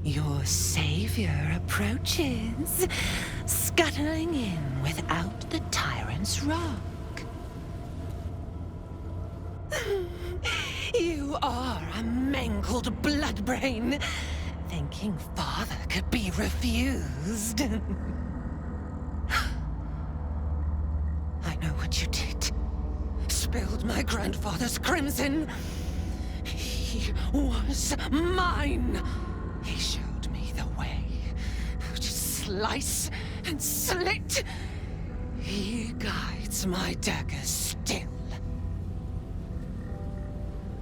Your savior approaches, scuttling in without the tyrant's rock. You are a mangled bloodbrain, thinking father could be refused. I know what you did. Spilled my grandfather's crimson. He was mine. He showed me the way to slice and slit. He guides my daggers still.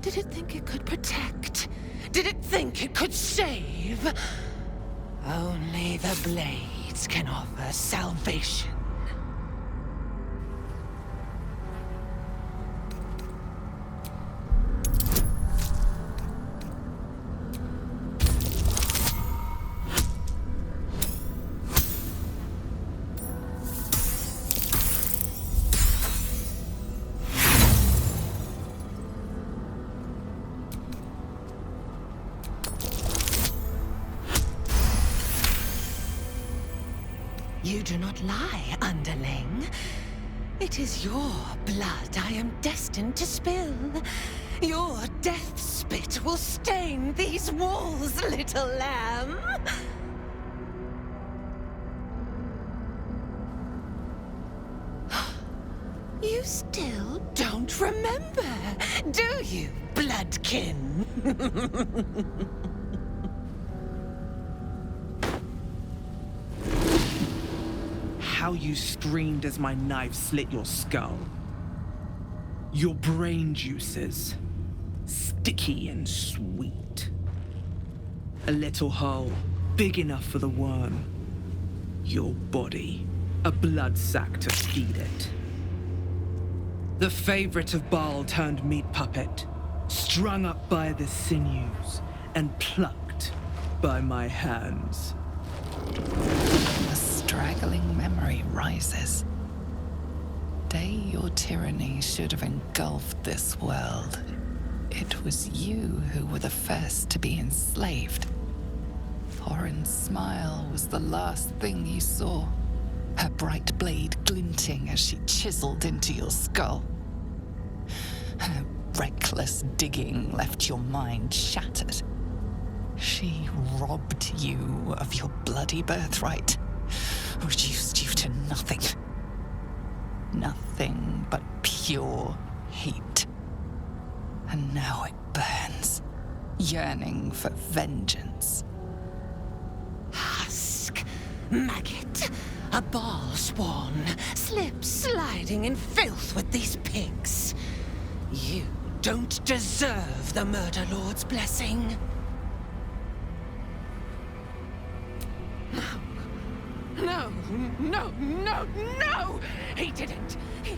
Did it think it could protect? Did it think it could save? Only the blades can offer salvation. You do not lie, underling. It is your blood I am destined to spill. Your death spit will stain these walls, little lamb. You still don't remember, do you, bloodkin? How you screamed as my knife slit your skull. Your brain juices, sticky and sweet. A little hole, big enough for the worm. Your body, a blood sack to feed it. The favorite of Baal turned meat puppet, strung up by the sinews and plucked by my hands. A straggling memory rises. Day your tyranny should have engulfed this world. It was you who were the first to be enslaved. Orin's smile was the last thing you saw, her bright blade glinting as she chiseled into your skull. Her reckless digging left your mind shattered. She robbed you of your bloody birthright, reduced you to nothing. Nothing but pure hate. And now it burns, yearning for vengeance. Husk, maggot, a ball spawn, slip sliding in filth with these pigs. You don't deserve the Murder Lord's blessing. No, no, no, no! He didn't! He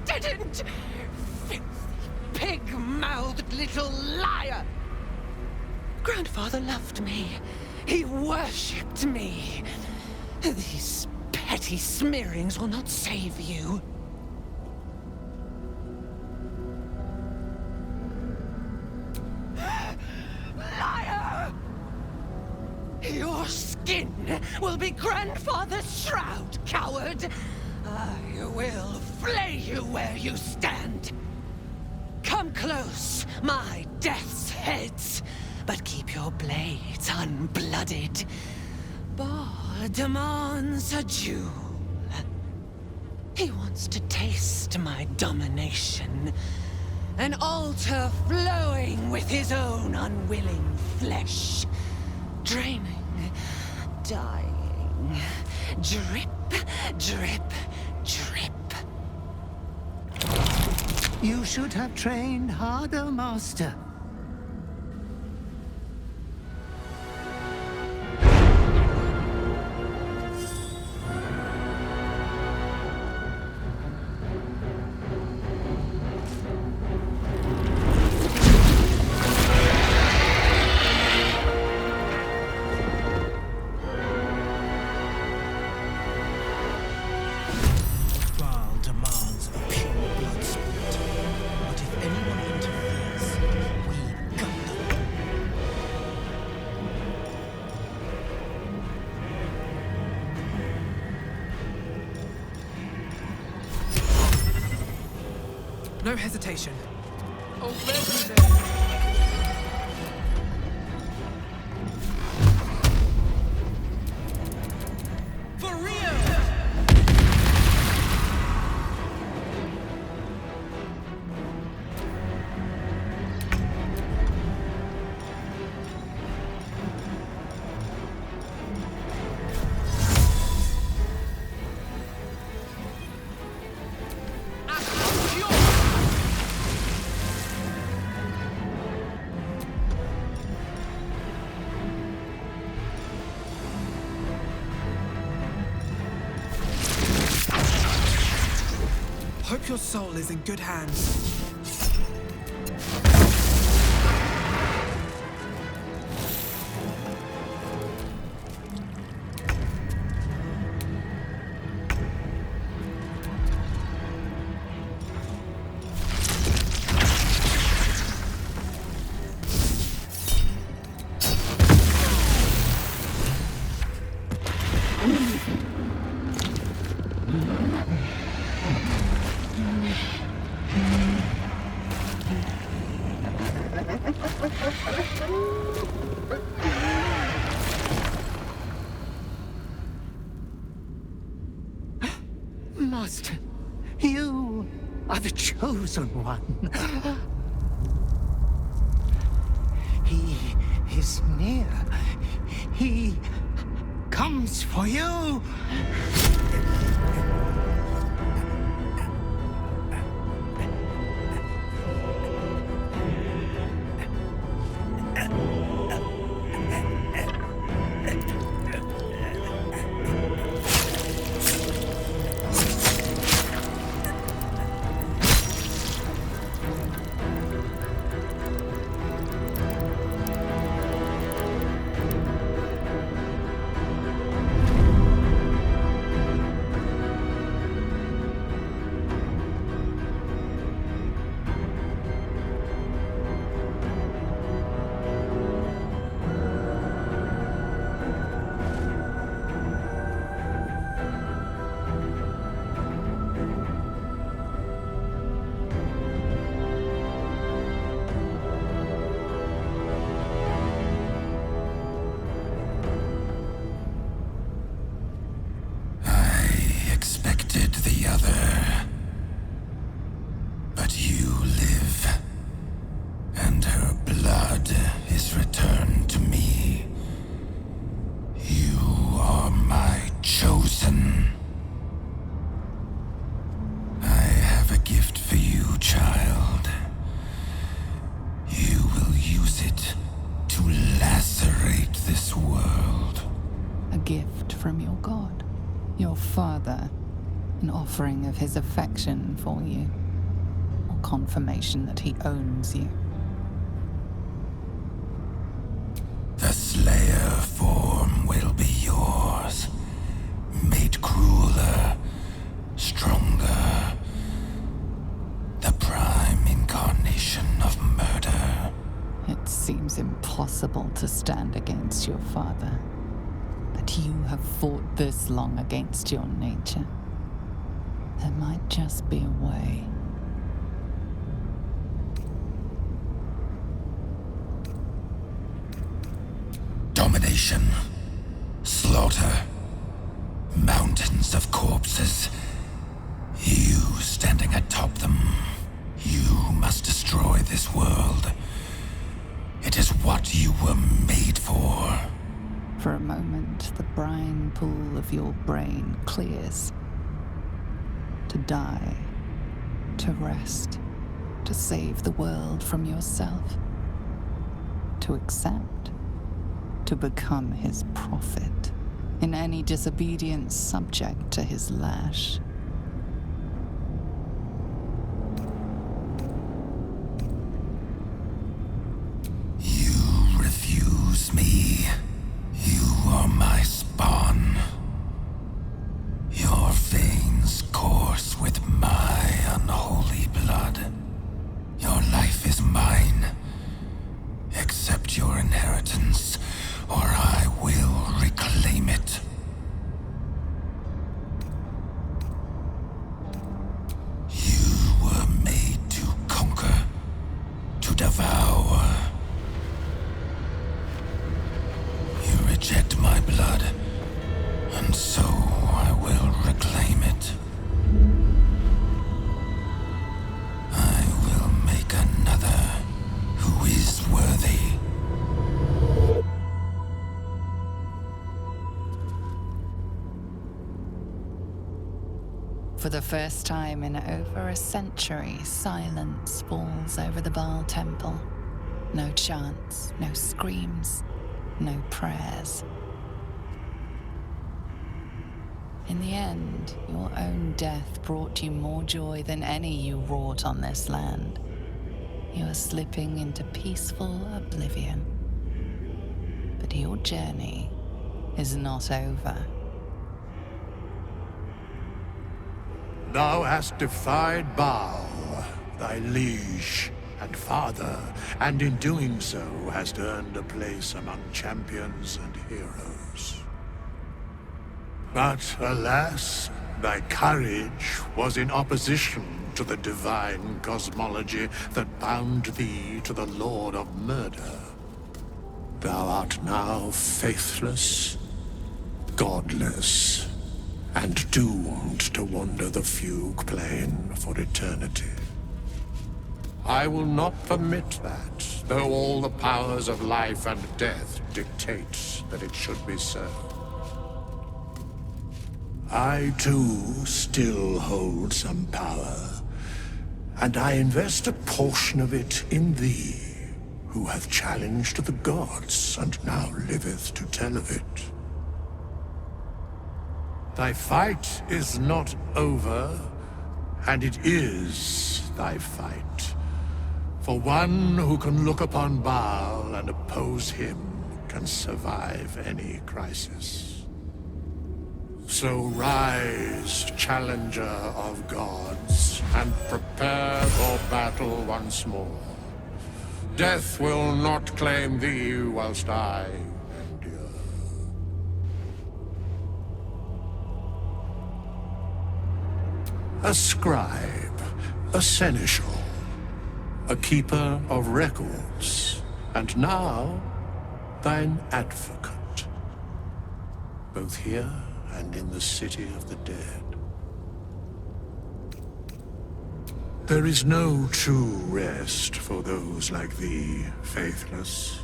didn't! Filthy, pig-mouthed little liar! Grandfather loved me. He worshipped me. These petty smearings will not save you. Liar! Your skin will be Grandfather's shroud, coward! I will flay you where you stand. Come close, my death's heads, but keep your blades unblooded. Baal demands a jewel. He wants to taste my domination. An altar flowing with his own unwilling flesh. Draining, dying, drip, drip, drip. You should have trained harder, Master. Demands a pure blood sport, but if anyone interferes, No hesitation. Already there. For real! Hope your soul is in good hands. Master, you are the chosen one. He is near. He comes for you. But you live, and her blood is returned to me. You are my chosen. I have a gift for you, child. You will use it to lacerate this world. A gift from your god, your father, an offering of his affection for you, or confirmation that he owns you. The Slayer form will be yours, made crueler, stronger, the prime incarnation of murder. It seems impossible to stand against your father, but you have fought this long against your nature. There might just be a way. Domination, slaughter, mountains of corpses. You standing atop them. You must destroy this world. It is what you were made for. For a moment, the brine pool of your brain clears. To die, to rest, to save the world from yourself. To accept, to become his prophet, in any disobedience subject to his lash. You refuse me. You are my spawn. Your veins course with my unholy blood. Your life is mine. Accept your inheritance, or I will reclaim it. You were made to the first time in over a century, silence falls over the Baal temple. No chants, no screams, no prayers. In the end, your own death brought you more joy than any you wrought on this land. You are slipping into peaceful oblivion. But your journey is not over. Thou hast defied Baal, thy liege and father, and in doing so hast earned a place among champions and heroes. But alas, thy courage was in opposition to the divine cosmology that bound thee to the Lord of Murder. Thou art now faithless, godless, and doomed to wander the fugue plane for eternity. I will not permit that, though all the powers of life and death dictate that it should be so. I, too, still hold some power, and I invest a portion of it in thee, who hath challenged the gods and now liveth to tell of it. Thy fight is not over, and it is thy fight. For one who can look upon Baal and oppose him can survive any crisis. So rise, challenger of gods, and prepare for battle once more. Death will not claim thee whilst I endure. A scribe, a seneschal, a keeper of records, and now thine advocate, both here and in the city of the dead. There is no true rest for those like thee, faithless.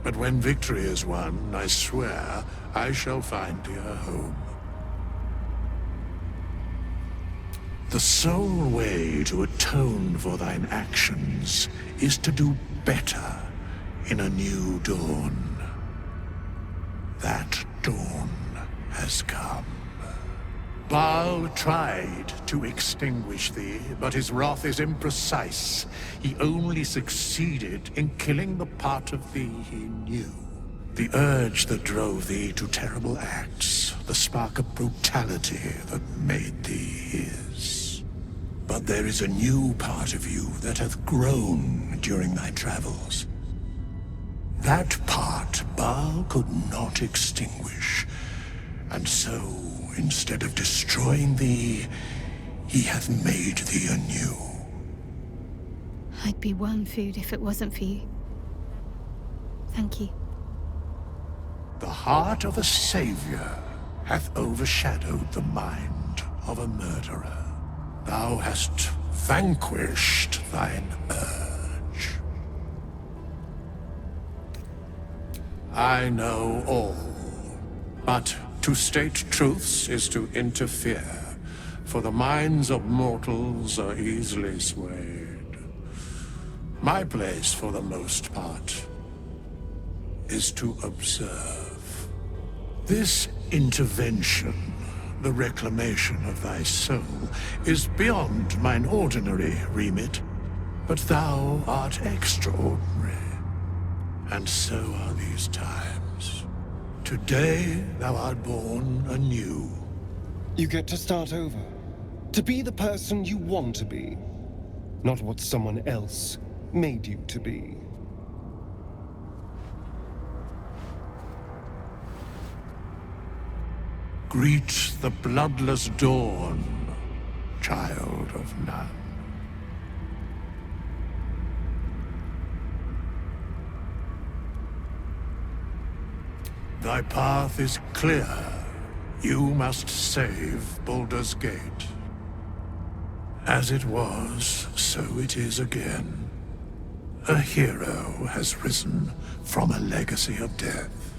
But when victory is won, I swear I shall find thee a home. The sole way to atone for thine actions is to do better in a new dawn. That dawn has come. Baal tried to extinguish thee, but his wrath is imprecise. He only succeeded in killing the part of thee he knew. The urge that drove thee to terrible acts, the spark of brutality that made thee his. But there is a new part of you that hath grown during thy travels. That part Baal could not extinguish, and so, instead of destroying thee, he hath made thee anew. I'd be worm food if it wasn't for you. Thank you. The heart of a savior hath overshadowed the mind of a murderer. Thou hast vanquished thine urge. I know all, but to state truths is to interfere, for the minds of mortals are easily swayed. My place, for the most part, is to observe. This intervention, the reclamation of thy soul, is beyond mine ordinary remit, but thou art extraordinary, and so are these times. Today thou art born anew. You get to start over. To be the person you want to be, not what someone else made you to be. Greet the bloodless dawn, child of none. Thy path is clear. You must save Baldur's Gate. As it was, so it is again. A hero has risen from a legacy of death.